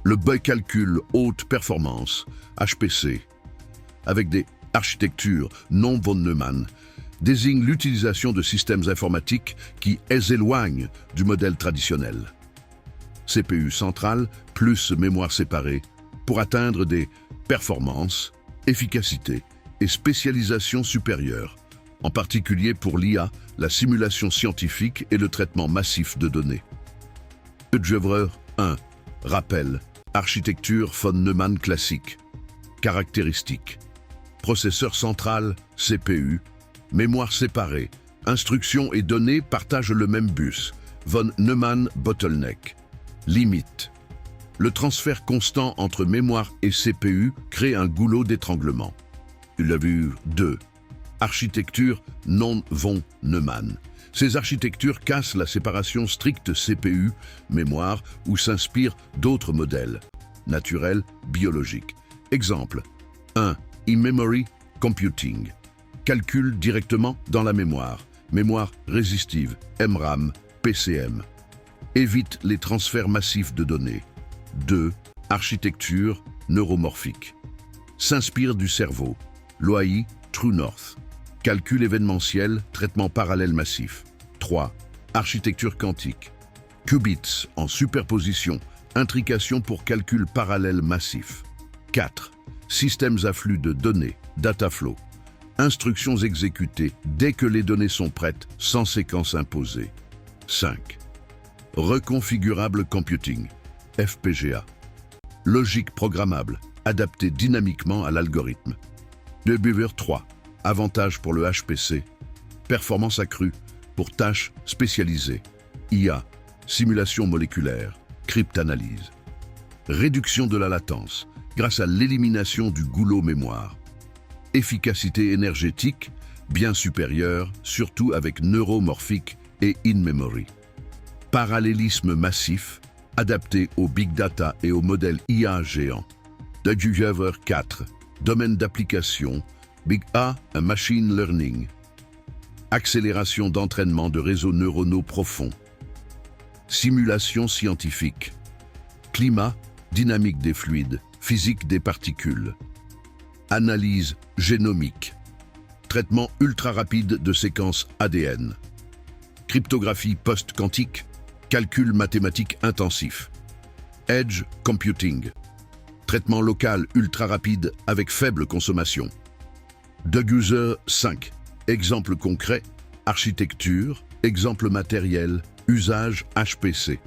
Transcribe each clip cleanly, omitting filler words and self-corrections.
Le calcul haute performance, HPC, avec des architectures non von Neumann, désigne l'utilisation de systèmes informatiques qui éloignent du modèle traditionnel. CPU centrale plus mémoire séparée pour atteindre des performances, efficacité et spécialisation supérieure, en particulier pour l'IA, la simulation scientifique et le traitement massif de données. Œuvre 1. Rappel. Architecture von Neumann classique. Caractéristiques. Processeur central, CPU. Mémoire séparée. Instructions et données partagent le même bus. Von Neumann bottleneck. Limite. Le transfert constant entre mémoire et CPU crée un goulot d'étranglement. Œuvre 2. Architecture non von Neumann. Ces architectures cassent la séparation stricte CPU, mémoire ou s'inspirent d'autres modèles, naturels, biologiques. Exemple 1. In-memory computing. Calcul directement dans la mémoire. Mémoire résistive, MRAM, PCM. Évite les transferts massifs de données. 2. Architecture neuromorphique. S'inspire du cerveau. LOAI, True North. Calcul événementiel, traitement parallèle massif. 3. Architecture quantique. Qubits en superposition, intrication pour calcul parallèle massif. 4. Systèmes à flux de données, data flow. Instructions exécutées dès que les données sont prêtes, sans séquence imposée. 5. Reconfigurable computing, FPGA. Logique programmable, adaptée dynamiquement à l'algorithme. Œuvre 3. Avantage pour le HPC. Performance accrue pour tâches spécialisées. IA, simulation moléculaire, cryptanalyse. Réduction de la latence grâce à l'élimination du goulot mémoire. Efficacité énergétique bien supérieure, surtout avec neuromorphique et in-memory. Parallélisme massif, adapté au big data et aux modèles IA géants. Œuvre 4. Domaine d'application. Big A, un machine learning. Accélération d'entraînement de réseaux neuronaux profonds. Simulation scientifique. Climat, dynamique des fluides, physique des particules. Analyse génomique. Traitement ultra rapide de séquences ADN. Cryptographie post-quantique. Calcul mathématique intensif. Edge computing. Traitement local ultra rapide avec faible consommation. Œuvre 5. Exemple concret, architecture, exemple matériel, usage HPC.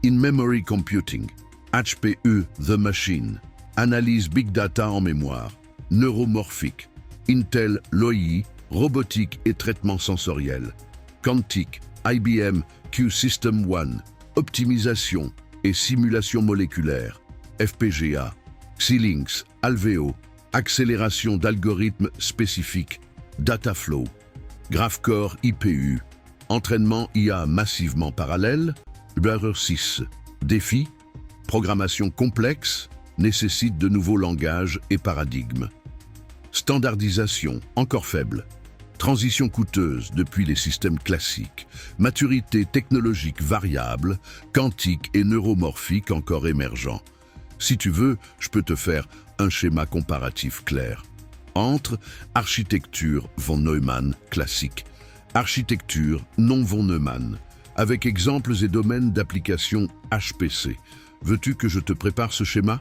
In-memory computing, HPE, the machine. Analyse big data en mémoire, neuromorphique. Intel, LOAI, robotique et traitement sensoriel. Quantique, IBM, Q-System One, optimisation et simulation moléculaire. FPGA, Xilinx, Alveo, accélération d'algorithmes spécifiques, Dataflow, GraphCore IPU, entraînement IA massivement parallèle, Œuvre 6. Défi, programmation complexe, nécessite de nouveaux langages et paradigmes. Standardisation, encore faible. Transition coûteuse depuis les systèmes classiques. Maturité technologique variable, quantique et neuromorphique encore émergent. Si tu veux, je peux te faire un schéma comparatif clair. Entre architecture von Neumann classique, architecture non von Neumann, avec exemples et domaines d'application HPC. Veux-tu que je te prépare ce schéma ?